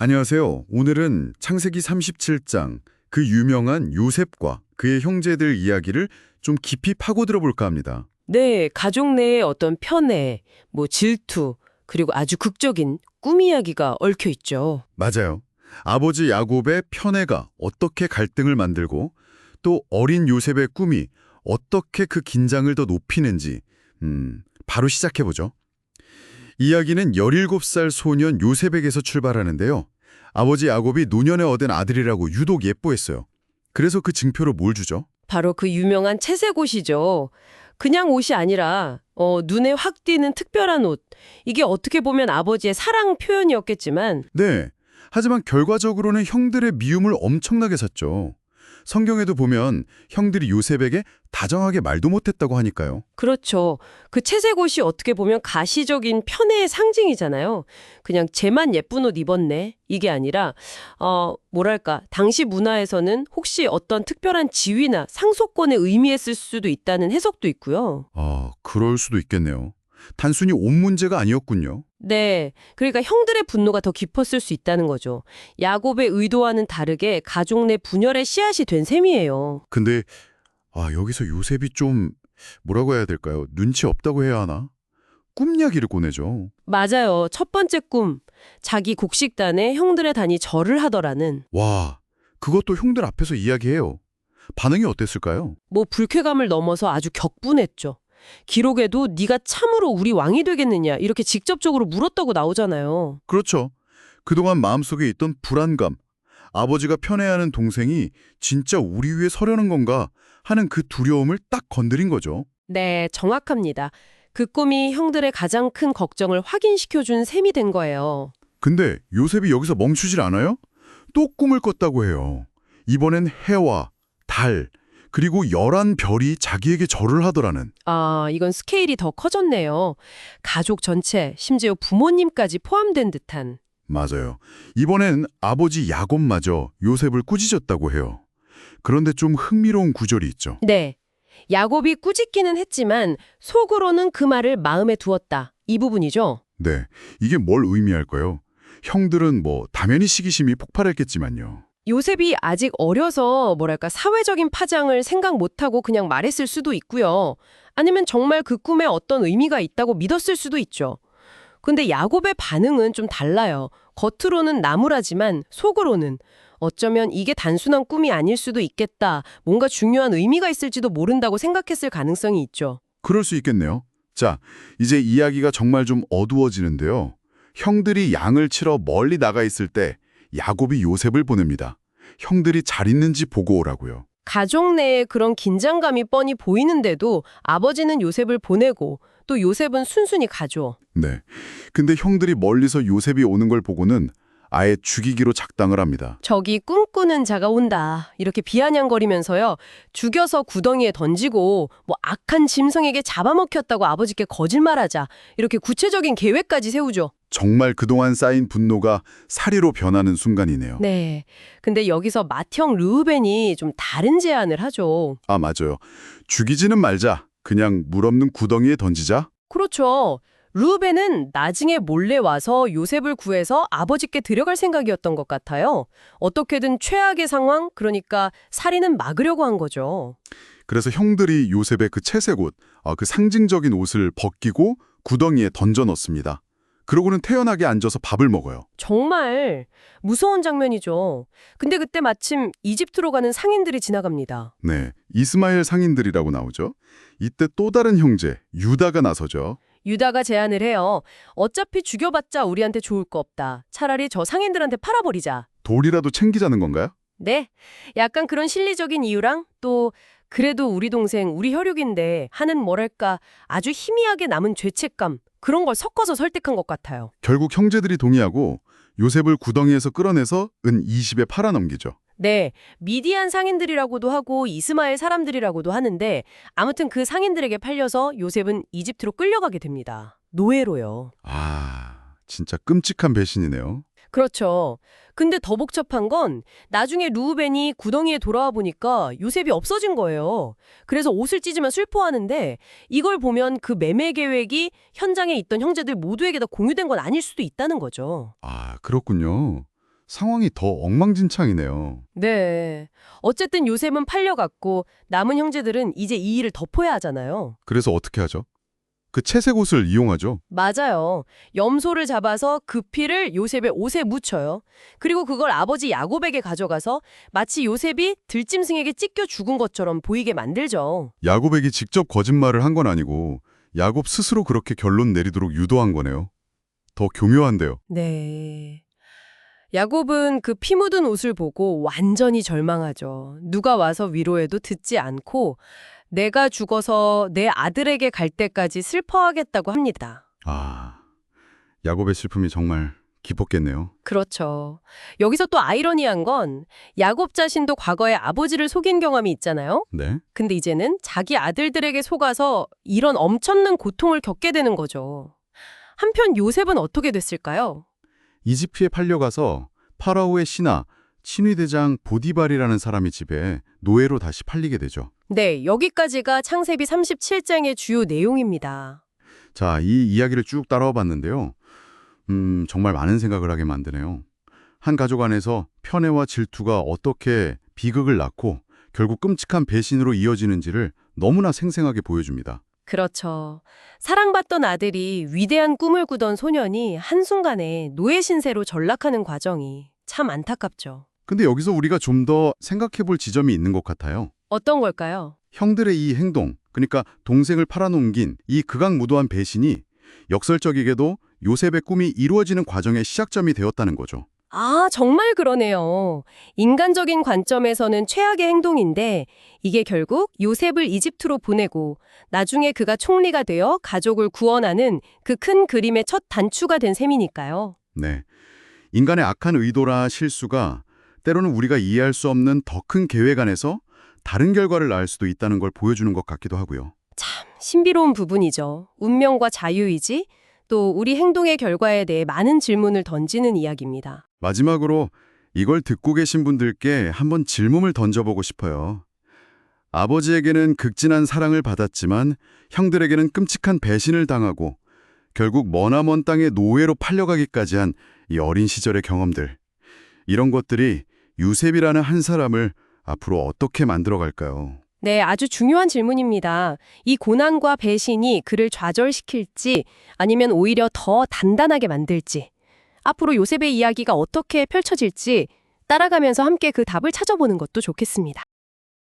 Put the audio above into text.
안녕하세요. 오늘은 창세기 37장, 그 유명한 요셉과 그의 형제들 이야기를 좀 깊이 파고들어 볼까 합니다. 네, 가족 내에 어떤 편애, 질투, 그리고 아주 극적인 꿈 이야기가 얽혀 있죠. 맞아요. 아버지 야곱의 편애가 어떻게 갈등을 만들고 또 어린 요셉의 꿈이 어떻게 그 긴장을 더 높이는지 바로 시작해보죠. 이야기는 17살 소년 요셉에게서 출발하는데요. 아버지 야곱이 노년에 얻은 아들이라고 유독 예뻐했어요. 그래서 그 증표로 뭘 주죠? 바로 그 유명한 채색 옷이죠. 그냥 옷이 아니라 눈에 확 띄는 특별한 옷. 이게 어떻게 보면 아버지의 사랑 표현이었겠지만 네. 하지만 결과적으로는 형들의 미움을 엄청나게 샀죠. 성경에도 보면 형들이 요셉에게 다정하게 말도 못했다고 하니까요. 그렇죠. 그 채색 옷이 어떻게 보면 가시적인 편애의 상징이잖아요. 그냥 쟤만 예쁜 옷 입었네. 이게 아니라 당시 문화에서는 혹시 어떤 특별한 지위나 상속권에 의미했을 수도 있다는 해석도 있고요. 아, 그럴 수도 있겠네요. 단순히 옷 문제가 아니었군요. 네. 그러니까 형들의 분노가 더 깊었을 수 있다는 거죠. 야곱의 의도와는 다르게 가족 내 분열의 씨앗이 된 셈이에요. 근데 여기서 요셉이 좀 뭐라고 해야 될까요? 눈치 없다고 해야 하나? 꿈 이야기를 꺼내죠. 맞아요. 첫 번째 꿈. 자기 곡식단에 형들의 단이 절을 하더라는. 와, 그것도 형들 앞에서 이야기해요. 반응이 어땠을까요? 불쾌감을 넘어서 아주 격분했죠. 기록에도 네가 참으로 우리 왕이 되겠느냐 이렇게 직접적으로 물었다고 나오잖아요. 그렇죠. 그동안 마음속에 있던 불안감, 아버지가 편애하는 동생이 진짜 우리 위에 서려는 건가 하는 그 두려움을 딱 건드린 거죠. 네, 정확합니다. 그 꿈이 형들의 가장 큰 걱정을 확인시켜준 셈이 된 거예요. 근데 요셉이 여기서 멈추질 않아요? 또 꿈을 꿨다고 해요. 이번엔 해와 달, 그리고 11별이 자기에게 절을 하더라는. 이건 스케일이 더 커졌네요. 가족 전체, 심지어 부모님까지 포함된 듯한. 맞아요. 이번엔 아버지 야곱마저 요셉을 꾸짖었다고 해요. 그런데 좀 흥미로운 구절이 있죠. 네. 야곱이 꾸짖기는 했지만 속으로는 그 말을 마음에 두었다. 이 부분이죠. 네, 이게 뭘 의미할까요? 형들은 당연히 시기심이 폭발했겠지만요. 요셉이 아직 어려서 사회적인 파장을 생각 못하고 그냥 말했을 수도 있고요. 아니면 정말 그 꿈에 어떤 의미가 있다고 믿었을 수도 있죠. 근데 야곱의 반응은 좀 달라요. 겉으로는 나무라지만 속으로는 어쩌면 이게 단순한 꿈이 아닐 수도 있겠다. 뭔가 중요한 의미가 있을지도 모른다고 생각했을 가능성이 있죠. 그럴 수 있겠네요. 자, 이제 이야기가 정말 좀 어두워지는데요. 형들이 양을 치러 멀리 나가 있을 때 야곱이 요셉을 보냅니다. 형들이 잘 있는지 보고 오라고요. 가족 내에 그런 긴장감이 뻔히 보이는데도 아버지는 요셉을 보내고 또 요셉은 순순히 가죠. 네. 근데 형들이 멀리서 요셉이 오는 걸 보고는 아예 죽이기로 작당을 합니다. 저기 꿈꾸는 자가 온다. 이렇게 비아냥거리면서요. 죽여서 구덩이에 던지고 악한 짐승에게 잡아먹혔다고 아버지께 거짓말하자. 이렇게 구체적인 계획까지 세우죠. 정말 그동안 쌓인 분노가 사리로 변하는 순간이네요. 네. 근데 여기서 맏형 르우벤이 좀 다른 제안을 하죠. 아, 맞아요. 죽이지는 말자. 그냥 물 없는 구덩이에 던지자. 그렇죠. 르우벤은 나중에 몰래 와서 요셉을 구해서 아버지께 데려갈 생각이었던 것 같아요. 어떻게든 최악의 상황, 그러니까 살인은 막으려고 한 거죠. 그래서 형들이 요셉의 그 채색 옷, 그 상징적인 옷을 벗기고 구덩이에 던져 넣습니다. 그러고는 태연하게 앉아서 밥을 먹어요. 정말 무서운 장면이죠. 근데 그때 마침 이집트로 가는 상인들이 지나갑니다. 네, 이스마엘 상인들이라고 나오죠. 이때 또 다른 형제, 유다가 나서죠. 유다가 제안을 해요. 어차피 죽여봤자 우리한테 좋을 거 없다. 차라리 저 상인들한테 팔아버리자. 돌이라도 챙기자는 건가요? 네, 약간 그런 실리적인 이유랑 또 그래도 우리 동생, 우리 혈육인데 하는 아주 희미하게 남은 죄책감 그런 걸 섞어서 설득한 것 같아요. 결국 형제들이 동의하고 요셉을 구덩이에서 끌어내서 은 20에 팔아넘기죠. 네, 미디안 상인들이라고도 하고 이스마엘 사람들이라고도 하는데 아무튼 그 상인들에게 팔려서 요셉은 이집트로 끌려가게 됩니다. 노예로요. 아, 진짜 끔찍한 배신이네요. 그렇죠. 근데 더 복잡한 건 나중에 루우벤이 구덩이에 돌아와 보니까 요셉이 없어진 거예요. 그래서 옷을 찢으며 슬퍼하는데 이걸 보면 그 매매 계획이 현장에 있던 형제들 모두에게 다 공유된 건 아닐 수도 있다는 거죠. 아, 그렇군요. 상황이 더 엉망진창이네요. 네. 어쨌든 요셉은 팔려갔고 남은 형제들은 이제 이 일을 덮어야 하잖아요. 그래서 어떻게 하죠? 그 채색 옷을 이용하죠. 맞아요. 염소를 잡아서 그 피를 요셉의 옷에 묻혀요. 그리고 그걸 아버지 야곱에게 가져가서 마치 요셉이 들짐승에게 찢겨 죽은 것처럼 보이게 만들죠. 야곱에게 직접 거짓말을 한 건 아니고 야곱 스스로 그렇게 결론 내리도록 유도한 거네요. 더 교묘한데요. 네. 야곱은 그 피 묻은 옷을 보고 완전히 절망하죠. 누가 와서 위로해도 듣지 않고 내가 죽어서 내 아들에게 갈 때까지 슬퍼하겠다고 합니다. 아, 야곱의 슬픔이 정말 깊었겠네요. 그렇죠. 여기서 또 아이러니한 건 야곱 자신도 과거에 아버지를 속인 경험이 있잖아요. 네. 근데 이제는 자기 아들들에게 속아서 이런 엄청난 고통을 겪게 되는 거죠. 한편 요셉은 어떻게 됐을까요? 이집트에 팔려가서 파라오의 신하 친위대장 보디발이라는 사람의 집에 노예로 다시 팔리게 되죠. 네, 여기까지가 창세기 37장의 주요 내용입니다. 자, 이 이야기를 쭉 따라와 봤는데요. 정말 많은 생각을 하게 만드네요. 한 가족 안에서 편애와 질투가 어떻게 비극을 낳고 결국 끔찍한 배신으로 이어지는지를 너무나 생생하게 보여줍니다. 그렇죠. 사랑받던 아들이 위대한 꿈을 꾸던 소년이 한순간에 노예 신세로 전락하는 과정이 참 안타깝죠. 근데 여기서 우리가 좀 더 생각해 볼 지점이 있는 것 같아요. 어떤 걸까요? 형들의 이 행동, 그러니까 동생을 팔아넘긴 이 극악무도한 배신이 역설적이게도 요셉의 꿈이 이루어지는 과정의 시작점이 되었다는 거죠. 아, 정말 그러네요. 인간적인 관점에서는 최악의 행동인데 이게 결국 요셉을 이집트로 보내고 나중에 그가 총리가 되어 가족을 구원하는 그 큰 그림의 첫 단추가 된 셈이니까요. 네. 인간의 악한 의도나 실수가 때로는 우리가 이해할 수 없는 더 큰 계획 안에서 다른 결과를 낳을 수도 있다는 걸 보여주는 것 같기도 하고요. 참 신비로운 부분이죠. 운명과 자유의지, 또 우리 행동의 결과에 대해 많은 질문을 던지는 이야기입니다. 마지막으로 이걸 듣고 계신 분들께 한번 질문을 던져보고 싶어요. 아버지에게는 극진한 사랑을 받았지만 형들에게는 끔찍한 배신을 당하고 결국 머나먼 땅에 노예로 팔려가기까지 한 이 어린 시절의 경험들. 이런 것들이 요셉이라는 한 사람을 앞으로 어떻게 만들어갈까요? 네, 아주 중요한 질문입니다. 이 고난과 배신이 그를 좌절시킬지 아니면 오히려 더 단단하게 만들지. 앞으로 요셉의 이야기가 어떻게 펼쳐질지 따라가면서 함께 그 답을 찾아보는 것도 좋겠습니다.